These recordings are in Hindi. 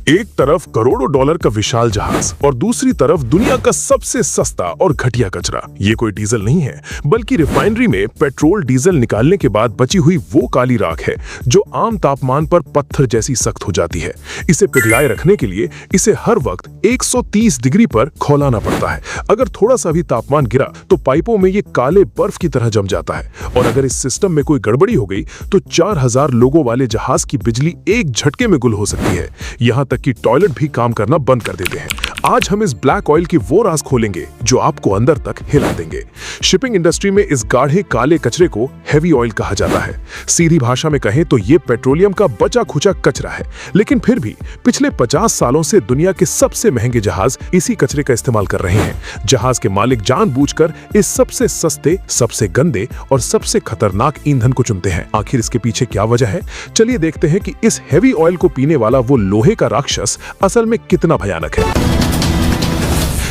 एक तरफ करोड़ों डॉलर का विशाल जहाज और दूसरी तरफ दुनिया का सबसे सस्ता और घटिया कचरा। ये कोई डीजल नहीं है, बल्कि रिफाइनरी में पेट्रोल डीजल निकालने के बाद बची हुई वो काली राख है जो आम तापमान पर पत्थर जैसी सख्त हो जाती है। इसे पिघलाए रखने के लिए इसे हर वक्त 130 डिग्री पर खौलाना पड़ता है। अगर थोड़ा सा भी तापमान गिरा तो पाइपों में ये काले बर्फ की तरह जम जाता है, और अगर इस सिस्टम में कोई गड़बड़ी हो गई तो 4000 लोगों वाले जहाज की बिजली एक झटके में गुल हो सकती है। यहाँ तक कि टॉयलेट भी काम करना बंद कर देते हैं। आज हम इस ब्लैक ऑयल की वो राज खोलेंगे जो आपको अंदर तक हिला देंगे। शिपिंग इंडस्ट्री में इस गाढ़े काले कचरे को हेवी ऑयल कहा जाता है। सीधी भाषा में कहें तो ये पेट्रोलियम का बचा खुचा कचरा है, लेकिन फिर भी पिछले 50 सालों से दुनिया के सबसे महंगे जहाज इसी कचरे का इस्तेमाल कर रहे हैं। जहाज के मालिक जानबूझकर इस सबसे सस्ते, सबसे गंदे और सबसे खतरनाक ईंधन को चुनते हैं। आखिर इसके पीछे क्या वजह है? चलिए देखते हैं कि इस हेवी ऑयल को पीने वाला वो लोहे का राक्षस असल में कितना भयानक है।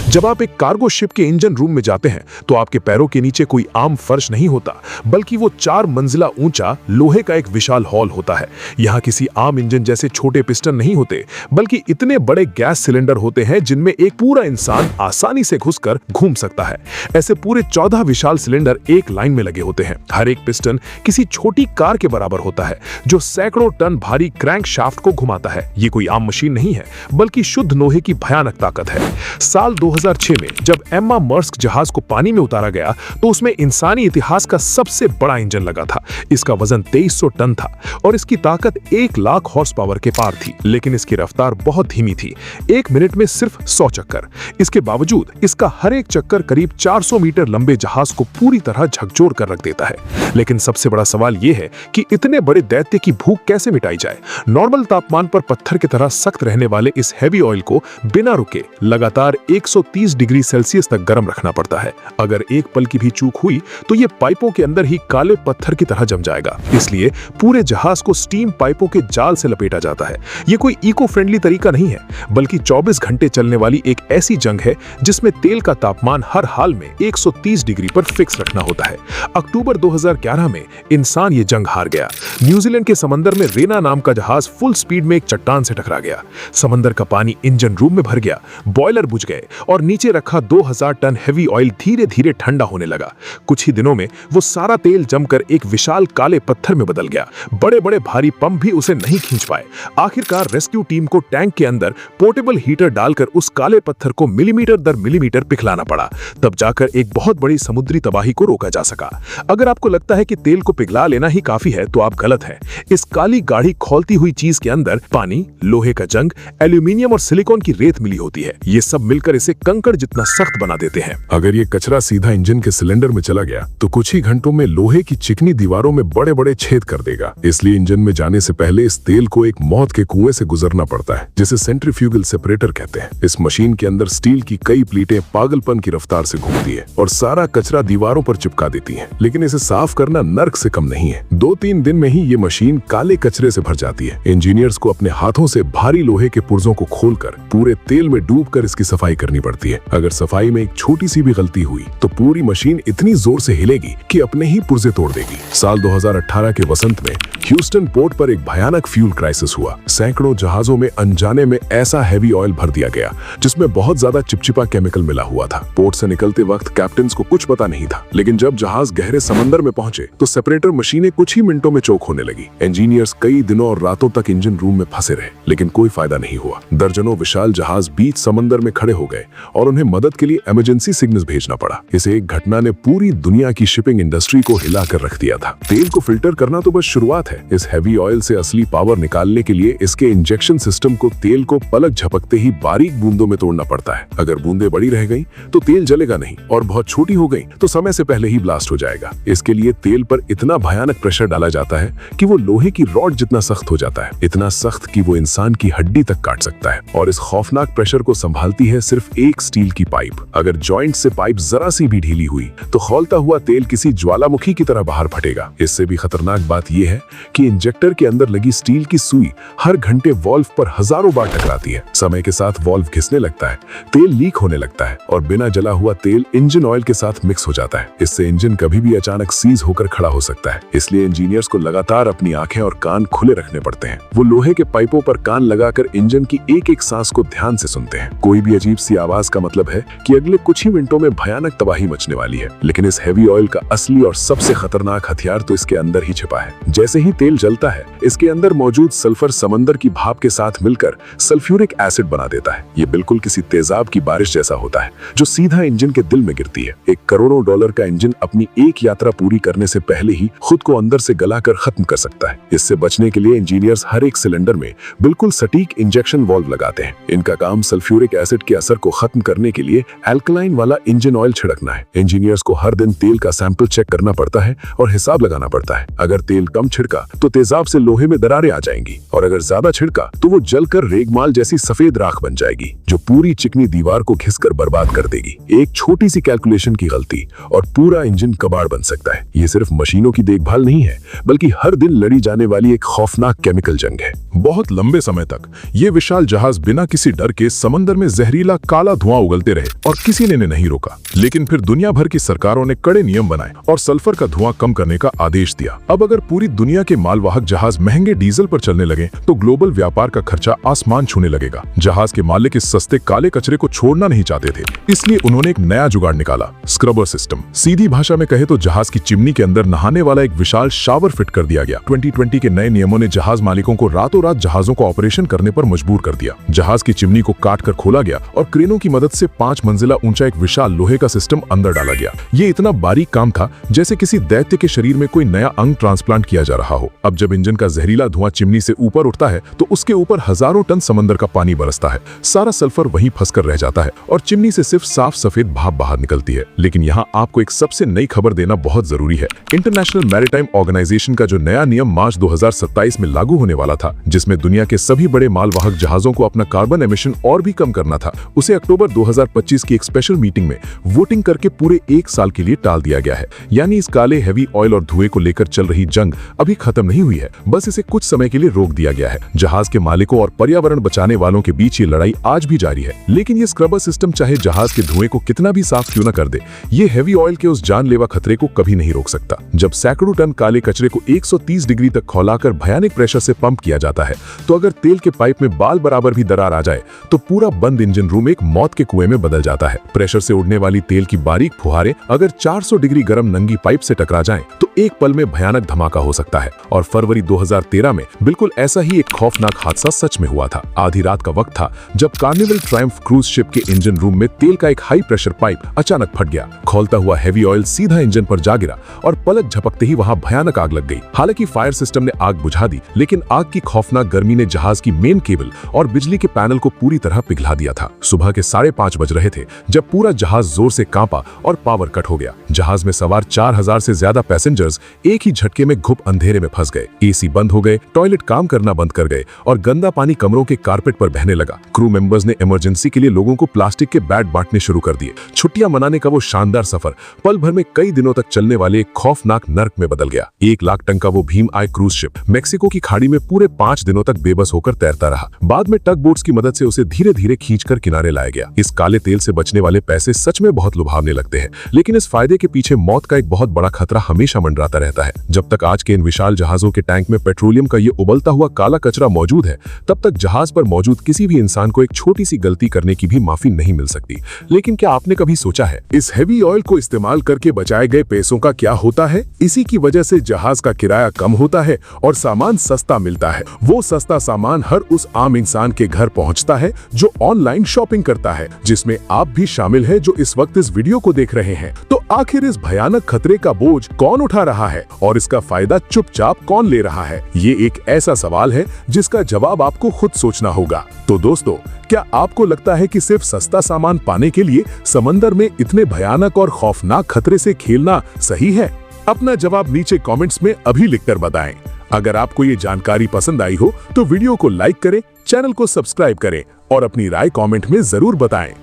जब आप एक कार्गो शिप के इंजन रूम में जाते हैं तो आपके पैरों के नीचे कोई आम फर्श नहीं होता, बल्कि वो 4 मंजिला ऊंचा लोहे का एक विशाल हॉल होता है। यहाँ किसी आम इंजन जैसे छोटे पिस्टन नहीं होते, बल्कि इतने बड़े गैस सिलेंडर होते हैं जिनमें एक पूरा इंसान आसानी से घुसकर घूम सकता है। ऐसे पूरे 14 विशाल सिलेंडर एक लाइन में लगे होते हैं। हर एक पिस्टन किसी छोटी कार के बराबर होता है जो सैकड़ों टन भारी क्रैंक शाफ्ट को घुमाता है। ये कोई आम मशीन नहीं है, बल्कि शुद्ध लोहे की भयानक ताकत है। साल 2006 में जब एम्मा मर्स्क जहाज को पानी में उतारा गया तो उसमें इंसानी इतिहास का सबसे बड़ा इंजन लगा था। इसका वजन 2300 टन था और इसकी ताकत 1 लाख हॉर्स पावर के पार थी, लेकिन इसकी रफ्तार बहुत धीमी थी, 1 मिनट में सिर्फ 100 चक्कर। इसके बावजूद इसका हर एक चक्कर करीब 400 मीटर लंबे जहाज को पूरी तरह झकझोर कर रख देता है। लेकिन सबसे बड़ा सवाल यह है कि इतने बड़े दैत्य की भूख कैसे मिटाई जाए। नॉर्मल तापमान पर पत्थर की तरह सख्त रहने वाले इस हैवी ऑयल को बिना रुके लगातार 130 डिग्री सेल्सियस तक गर्म रखना पड़ता है। अगर एक पल की भी चूक हुई तो ये पाइपों के अंदर ही काले पत्थर की तरह जम जाएगा। इसलिए पूरे जहाज को स्टीम पाइपों के जाल से लपेटा जाता है। ये कोई इको फ्रेंडली तरीका नहीं है, बल्कि 24 घंटे चलने वाली एक ऐसी जंग है जिसमें तेल का तापमान हर हाल में 130 डिग्री पर फिक्स रखना होता है। अक्टूबर 2011 में इंसान ये जंग हार गया। न्यूजीलैंड के समंदर में रेना नाम का जहाज फुल स्पीड में एक चट्टान से टकरा गया। समंदर का पानी इंजन रूम में भर गया, बॉयलर बुझ गए और नीचे रखा 2000 टन हेवी ऑयल धीरे धीरे ठंडा होने लगा। कुछ ही दिनों में वो सारा तेल जमकर एक विशाल काले पत्थर में बदल गया। बड़े बड़े भारी पंप भी उसे नहीं खींच पाए। आखिरकार रेस्क्यू टीम को टैंक के अंदर पोर्टेबल हीटर डालकर उस काले पत्थर को मिलीमीटर दर मिलीमीटर पिघलाना पड़ा। तब जाकर एक बहुत बड़ी समुद्री तबाही को रोका जा सका। अगर आपको लगता है कि तेल को पिघला लेना ही काफी है तो आप गलत हैं। इस काली गाढ़ी खौलती हुई चीज के अंदर पानी, लोहे का जंग, एल्यूमिनियम और सिलिकॉन की रेत मिली होती है। ये सब मिलकर इसे कंकड़ जितना सख्त बना देते हैं। अगर ये कचरा सीधा इंजन के सिलेंडर में चला गया तो कुछ ही घंटों में लोहे की चिकनी दीवारों में बड़े बड़े छेद कर देगा। इसलिए इंजन में जाने से पहले इस तेल को एक मौत के कुएं से गुजरना पड़ता है, जिसे सेंट्रीफ्यूगल सेपरेटर कहते हैं। इस मशीन के अंदर स्टील की कई प्लेटें पागलपन की रफ्तार से घूमती है और सारा कचरा दीवारों पर चिपका देती है। लेकिन इसे साफ करना नर्क से कम नहीं है। 2-3 दिन में ही ये मशीन काले कचरे से भर जाती है। इंजीनियर्स को अपने हाथों से भारी लोहे के पुर्जों को खोलकर पूरे तेल में डूबकर इसकी सफाई करनी पड़ती है। अगर सफाई में एक छोटी सी भी गलती हुई तो पूरी मशीन इतनी जोर से हिलेगी कि अपने ही पुर्जे तोड़ देगी। साल 2018 के वसंत में ह्यूस्टन पोर्ट पर एक भयानक फ्यूल क्राइसिस हुआ। सैकड़ों जहाजों में अनजाने में ऐसा हैवी ऑयल भर दिया गया जिसमें बहुत ज्यादा चिपचिपा केमिकल मिला हुआ था। पोर्ट से निकलते वक्त कैप्टन को कुछ पता नहीं था, लेकिन जब जहाज गहरे समंदर में पहुंचे तो सेपरेटर मशीनें कुछ ही मिनटों में चोक होने लगी। इंजीनियर्स कई दिनों और रातों तक इंजन रूम में फंसे रहे, लेकिन कोई फायदा नहीं हुआ। दर्जनों विशाल जहाज बीच समंदर में खड़े हो गए और उन्हें मदद के लिए इमरजेंसी सिग्नल्स भेजना पड़ा। इस एक घटना ने पूरी दुनिया की शिपिंग इंडस्ट्री को हिलाकर रख दिया था। तेल को फिल्टर करना तो बस शुरुआत है। इस हैवी ऑयल से असली पावर निकालने के लिए इसके इंजेक्शन सिस्टम को तेल को पलक झपकते ही बारीक बूंदों में तोड़ना पड़ता है। अगर बूंदें बड़ी रह गई तो तेल जलेगा नहीं, और बहुत छोटी हो गई तो समय से पहले ही ब्लास्ट हो जाएगा। इसके लिए तेल पर इतना भयानक प्रेशर डाला जाता है कि वो लोहे की रॉड जितना सख्त हो जाता है, इतना सख्त कि वो इंसान की हड्डी तक काट सकता है। और इस खौफनाक प्रेशर को संभालती है सिर्फ एक एक स्टील की पाइप। अगर जॉइंट से पाइप जरा सी भी ढीली हुई तो खौलता हुआ तेल किसी ज्वालामुखी की तरह बाहर फटेगा। इससे भी खतरनाक बात यह है कि इंजेक्टर के अंदर लगी स्टील की सुई हर घंटे वॉल्व पर हजारों बार टकराती है। समय के साथ वॉल्व घिसने लगता है, तेल लीक होने लगता है और बिना जला हुआ तेल इंजन ऑयल के साथ मिक्स हो जाता है। इससे इंजन कभी भी अचानक सीज होकर खड़ा हो सकता है। इसलिए इंजीनियर्स को लगातार अपनी आंखें और कान खुले रखने पड़ते हैं। वो लोहे के पाइपों पर कान लगाकर इंजन की एक एक सांस को ध्यान से सुनते हैं। कोई भी अजीब सी आवाज का मतलब है कि अगले कुछ ही मिनटों में भयानक तबाही मचने वाली है। लेकिन इस हेवी ऑयल का असली और सबसे खतरनाक हथियार तो इसके अंदर ही छिपा है। जैसे ही तेल जलता है, इसके अंदर मौजूद सल्फर समंदर की भाप के साथ मिलकर सल्फ्यूरिक एसिड बना देता है। ये बिल्कुल किसी तेजाब की बारिश जैसा होता है जो सीधा इंजन के दिल में गिरती है। एक करोड़ों डॉलर का इंजन अपनी एक यात्रा पूरी करने से पहले ही खुद को अंदर से गलाकर खत्म कर सकता है। इससे बचने के लिए इंजीनियर्स हर एक सिलेंडर में बिल्कुल सटीक इंजेक्शन वाल्व लगाते हैं। इनका काम सल्फ्यूरिक एसिड के असर को खत्म करने के लिए एल्कलाइन वाला इंजन ऑयल छिड़कना है। इंजीनियर्स को हर दिन तेल का सैंपल चेक करना पड़ता है और हिसाब लगाना पड़ता है। अगर तेल कम छिड़का तो तेजाब से लोहे में दरारें आ जाएंगी और अगर ज्यादा छिड़का तो वो जलकर रेगमाल जैसी सफेद राख बन जाएगी जो पूरी चिकनी दीवार को घिसकर बर्बाद कर देगी। एक छोटी सी कैलकुलेशन की गलती और पूरा इंजन कबाड़ बन सकता है। ये सिर्फ मशीनों की देखभाल नहीं है, बल्कि हर दिन लड़ी जाने वाली एक खौफनाक केमिकल जंग है। बहुत लंबे समय तक ये विशाल जहाज बिना किसी डर के समंदर में जहरीला काला धुआं उगलते रहे और किसी ने नहीं रोका। लेकिन फिर दुनिया भर की सरकारों ने कड़े नियम बनाए और सल्फर का धुआं कम करने का आदेश दिया। अब अगर पूरी दुनिया के मालवाहक जहाज महंगे डीजल पर चलने लगे तो ग्लोबल व्यापार का खर्चा आसमान छूने लगेगा। जहाज के मालिक इस सस्ते काले कचरे को छोड़ना नहीं चाहते थे, इसलिए उन्होंने एक नया जुगाड़ निकाला, स्क्रबर सिस्टम। सीधी भाषा में कहे तो जहाज की चिमनी के अंदर नहाने वाला एक विशाल शावर फिट कर दिया गया। 2020 के नए नियमों ने जहाज मालिकों को रातों रात जहाजों को ऑपरेशन करने पर मजबूर कर दिया। जहाज की चिमनी को काट कर खोला गया और क्रेनों की मदद से 5 मंजिला ऊंचा एक विशाल लोहे का सिस्टम अंदर डाला गया। ये इतना बारीक काम था जैसे किसी दैत्य के शरीर में कोई नया अंग ट्रांसप्लांट किया जा रहा हो। अब जब इंजन का जहरीला धुआं चिमनी से ऊपर उठता है तो उसके ऊपर हजारों टन समंदर का पानी बरसता है। सारा सल्फर वहीं फंसकर रह जाता है और चिमनी से सिर्फ साफ सफेद भाप बाहर निकलती है। लेकिन यहाँ आपको एक सबसे नई खबर देना बहुत जरूरी है। इंटरनेशनल मैरीटाइम ऑर्गेनाइजेशन का जो नया नियम मार्च 2027 में लागू होने वाला था, जिसमें दुनिया के सभी बड़े मालवाहक जहाजों को अपना कार्बन एमिशन और भी कम करना था, उसे अक्टूबर 2025 की एक स्पेशल मीटिंग में वोटिंग करके पूरे 1 साल के लिए टाल दिया गया है। यानी इस काले हेवी ऑयल और धुएं को लेकर चल रही जंग अभी खत्म नहीं हुई है, बस इसे कुछ समय के लिए रोक दिया गया है। जहाज के मालिकों और पर्यावरण बचाने वालों के बीच ये लड़ाई आज भी जारी है। लेकिन ये स्क्रबर सिस्टम चाहे जहाज के धुएं को कितना भी साफ क्यों न कर दे, ये हेवी ऑयल के उस जानलेवा खतरे को कभी नहीं रोक सकता। जब सैकड़ों टन काले कचरे को 130 डिग्री तक खौलाकर भयानक प्रेशर से पंप किया जाता है, तो अगर तेल के पाइप में बाल बराबर भी दरार आ जाए तो पूरा बंद इंजन रूम एक मौत के कुएं में बदल जाता है। प्रेशर से उड़ने वाली तेल की बारीक फुहारें अगर 400 डिग्री गर्म नंगी पाइप से टकरा जाएं तो एक पल में भयानक धमाका हो सकता है। और फरवरी 2013 में बिल्कुल ऐसा ही एक खौफनाक हादसा सच में हुआ था। आधी रात का वक्त था जब कार्निवल ट्रायम्फ क्रूज शिप के इंजन रूम में तेल का एक हाई प्रेशर पाइप अचानक फट गया। खौलता हुआ हेवी ऑयल सीधा इंजन पर जा गिरा और पलक झपकते ही वहां भयानक आग लग गई। हालांकि फायर सिस्टम ने आग बुझा दी, लेकिन आग की खौफनाक गर्मी ने जहाज की मेन केबल और बिजली के पैनल को पूरी तरह पिघला दिया था। सुबह के 5:30 बज रहे थे जब पूरा जहाज जोर से कांपा और पावर कट हो गया। जहाज में सवार 4000 से ज्यादा पैसेंजर्स एक ही झटके में घुप अंधेरे में फंस गए। एसी बंद हो गए, टॉयलेट काम करना बंद कर गए और गंदा पानी कमरों के कारपेट पर बहने लगा। क्रू मेंबर्स ने इमरजेंसी के लिए लोगों को प्लास्टिक के बैट बांटने शुरू कर दिए। छुट्टियां मनाने का वो शानदार सफर पल भर में कई दिनों तक चलने वाले एक खौफनाक नर्क में बदल गया। 1 लाख टन का वो भीम आई क्रूज शिप मेक्सिको की खाड़ी में पूरे 5 दिनों तक बेबस होकर तैरता रहा। बाद में टग बोट्स की मदद से उसे धीरे धीरे खींचकर किनारे लाया गया। इस काले तेल से बचने वाले पैसे सच में बहुत लुभावने लगते हैं, लेकिन इस फायदे के पीछे मौत का एक बहुत बड़ा खतरा हमेशा मंडराता रहता है। जब तक आज के इन विशाल जहाजों के टैंक में पेट्रोलियम का ये उबलता हुआ काला कचरा मौजूद है, तब तक जहाज पर मौजूद किसी भी इंसान को एक छोटी सी गलती करने की भी माफी नहीं मिल सकती। लेकिन क्या आपने कभी सोचा है इस हेवी ऑयल को इस्तेमाल करके बचाए गए पैसों का क्या होता है? इसी की वजह से जहाज का किराया कम होता है और सामान सस्ता मिलता है। वो सस्ता सामान हर उस आम इंसान के घर पहुंचता है जो ऑनलाइन शॉपिंग करता है, जिसमें आप भी शामिल है जो इस वक्त इस वीडियो को देख रहे हैं। तो आखिर इस भयानक खतरे का बोझ कौन उठा रहा है और इसका फायदा चुपचाप कौन ले रहा है? ये एक ऐसा सवाल है जिसका जवाब आपको खुद सोचना होगा। तो दोस्तों, क्या आपको लगता है कि सिर्फ सस्ता सामान पाने के लिए समंदर में इतने भयानक और खौफनाक खतरे से खेलना सही है? अपना जवाब नीचे कमेंट्स में अभी लिखकर बताएं। अगर आपको ये जानकारी पसंद आई हो तो वीडियो को लाइक करें, चैनल को सब्सक्राइब करें और अपनी राय कमेंट में जरूर बताएं।